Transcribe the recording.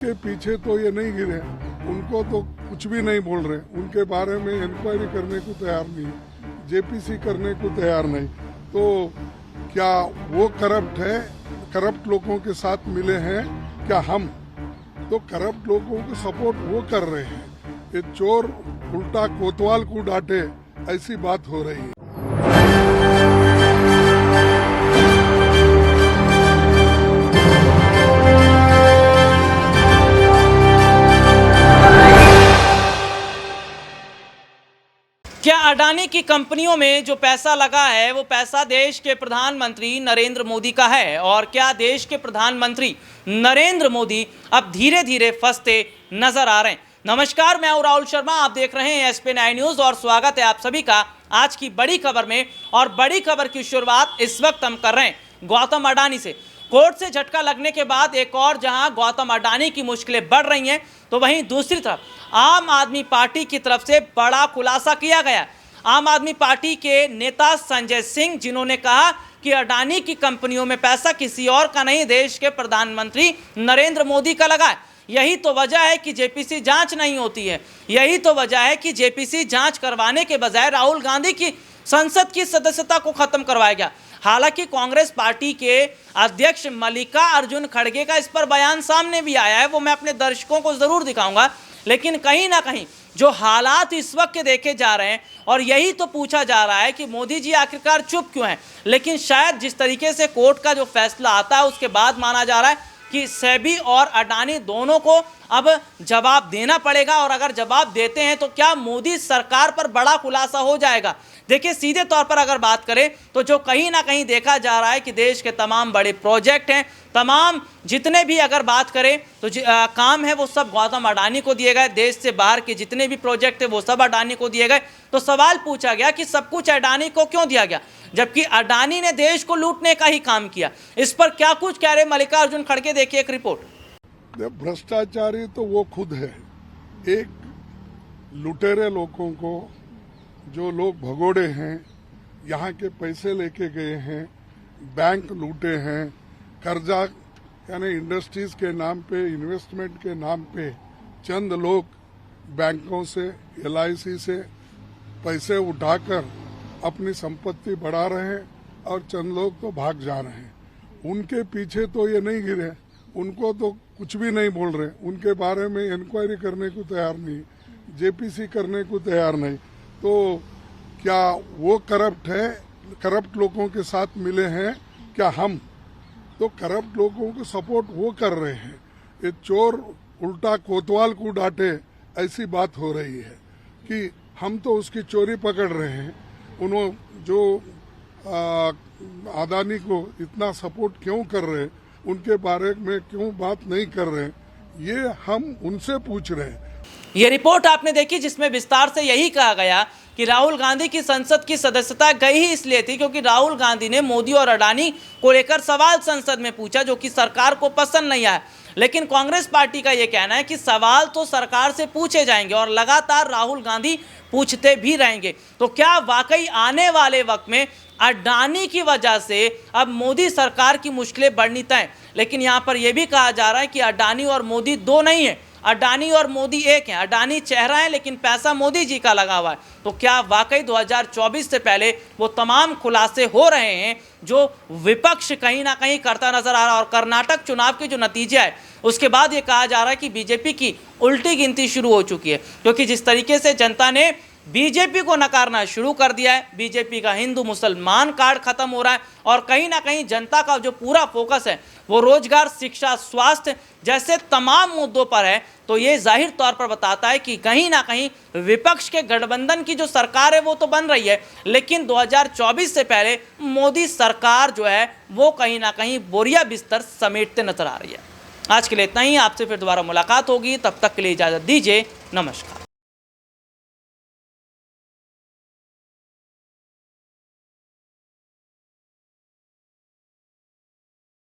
के पीछे तो ये नहीं गिरे, उनको तो कुछ भी नहीं बोल रहे, उनके बारे में इंक्वायरी करने को तैयार नहीं, जेपीसी करने को तैयार नहीं। तो क्या वो करप्ट है, करप्ट लोगों के साथ मिले हैं क्या हम? तो करप्ट लोगों को सपोर्ट वो कर रहे हैं। ये चोर उल्टा कोतवाल को डांटे, ऐसी बात हो रही है। क्या अडानी की कंपनियों में जो पैसा लगा है वो पैसा देश के प्रधानमंत्री नरेंद्र मोदी का है? और क्या देश के प्रधानमंत्री नरेंद्र मोदी अब धीरे धीरे फंसते नजर आ रहे हैं? नमस्कार, मैं हूं राहुल शर्मा, आप देख रहे हैं SP9 न्यूज़ और स्वागत है आप सभी का आज की बड़ी खबर में। और बड़ी खबर की शुरुआत इस वक्त हम कर रहे हैं गौतम अडानी से। कोर्ट से झटका लगने के बाद एक और जहां गौतम अडानी की मुश्किलें बढ़ रही हैं, तो वहीं दूसरी तरफ आम आदमी पार्टी की तरफ से बड़ा खुलासा किया गया। आम आदमी पार्टी के नेता संजय सिंह, जिन्होंने कहा कि अडानी की कंपनियों में पैसा किसी और का नहीं, देश के प्रधानमंत्री नरेंद्र मोदी का लगा है। यही तो वजह है कि जेपीसी जांच नहीं होती है। यही तो वजह है कि जेपीसी जांच करवाने के बजाय राहुल गांधी की संसद की सदस्यता को खत्म करवाया गया। हालांकि कांग्रेस पार्टी के अध्यक्ष मल्लिकार्जुन खड़गे का इस पर बयान सामने भी आया है, वो मैं अपने दर्शकों को जरूर दिखाऊंगा। लेकिन कहीं ना कहीं जो हालात इस वक्त के देखे जा रहे हैं, और यही तो पूछा जा रहा है कि मोदी जी आखिरकार चुप क्यों हैं। लेकिन शायद जिस तरीके से कोर्ट का जो फैसला आता है उसके बाद माना जा रहा है कि सेबी और अडानी दोनों को अब जवाब देना पड़ेगा। और अगर जवाब देते हैं तो क्या मोदी सरकार पर बड़ा खुलासा हो जाएगा? देखिए, सीधे तौर पर अगर बात करें तो जो कहीं ना कहीं देखा जा रहा है कि देश के तमाम बड़े प्रोजेक्ट हैं, तमाम जितने भी अगर बात करें तो काम है वो सब गौतम अडानी को दिए गए। देश से बाहर के जितने भी प्रोजेक्ट थे वो सब अडानी को दिए गए। तो सवाल पूछा गया कि सब कुछ अडानी को क्यों दिया गया, जबकि अडानी ने देश को लूटने का ही काम किया। इस पर क्या कुछ कह रहे मल्लिकार्जुन खड़गे, देखिए एक रिपोर्ट। भ्रष्टाचारी तो वो खुद है। एक लुटेरे लोगों को, जो लोग भगोड़े हैं, यहाँ के पैसे लेके गए हैं, बैंक लूटे हैं, कर्जा यानी इंडस्ट्रीज के नाम पे, इन्वेस्टमेंट के नाम पे चंद लोग बैंकों से, LIC से पैसे उठाकर अपनी संपत्ति बढ़ा रहे हैं और चंद लोग तो भाग जा रहे हैं। उनके पीछे तो ये नहीं गिरे, उनको तो कुछ भी नहीं बोल रहे, उनके बारे में इंक्वायरी करने को तैयार नहीं, जेपीसी करने को तैयार नहीं। तो क्या वो करप्ट है, करप्ट लोगों के साथ मिले हैं क्या हम? तो करप्ट लोगों को सपोर्ट वो कर रहे हैं। ये चोर उल्टा कोतवाल को डांटे, ऐसी बात हो रही है कि हम तो उसकी चोरी पकड़ रहे हैं। उन्होंने जो अडानी को इतना सपोर्ट क्यों कर रहे हैं, उनके बारे में क्यों बात नहीं कर रहे हैं, ये हम उनसे पूछ रहे हैं। ये रिपोर्ट आपने देखी जिसमें विस्तार से यही कहा गया कि राहुल गांधी की संसद की सदस्यता गई ही इसलिए थी क्योंकि राहुल गांधी ने मोदी और अडानी को लेकर सवाल संसद में पूछा, जो कि सरकार को पसंद नहीं आया। लेकिन कांग्रेस पार्टी का यह कहना है कि सवाल तो सरकार से पूछे जाएंगे और लगातार राहुल गांधी पूछते भी रहेंगे। तो क्या वाकई आने वाले वक्त में अडानी की वजह से अब मोदी सरकार की मुश्किलें बढ़नी तय? लेकिन यहाँ पर यह भी कहा जा रहा है कि अडानी और मोदी दो नहीं है, अडानी और मोदी एक हैं। अडानी चेहरा है लेकिन पैसा मोदी जी का लगा हुआ है। तो क्या वाकई 2024 से पहले वो तमाम खुलासे हो रहे हैं जो विपक्ष कहीं ना कहीं करता नजर आ रहा है? और कर्नाटक चुनाव के जो नतीजे आए उसके बाद ये कहा जा रहा है कि बीजेपी की उल्टी गिनती शुरू हो चुकी है, क्योंकि जिस तरीके से जनता ने बीजेपी को नकारना शुरू कर दिया है, बीजेपी का हिंदू मुसलमान कार्ड खत्म हो रहा है और कहीं ना कहीं जनता का जो पूरा फोकस है वो रोजगार, शिक्षा, स्वास्थ्य जैसे तमाम मुद्दों पर है। तो ये जाहिर तौर पर बताता है कि कहीं ना कहीं विपक्ष के गठबंधन की जो सरकार है वो तो बन रही है, लेकिन 2024 से पहले मोदी सरकार जो है वो कहीं ना कहीं बोरिया बिस्तर समेटते नजर आ रही है। आज के लिए इतना ही, आपसे फिर दोबारा मुलाकात होगी, तब तक के लिए इजाजत दीजिए, नमस्कार।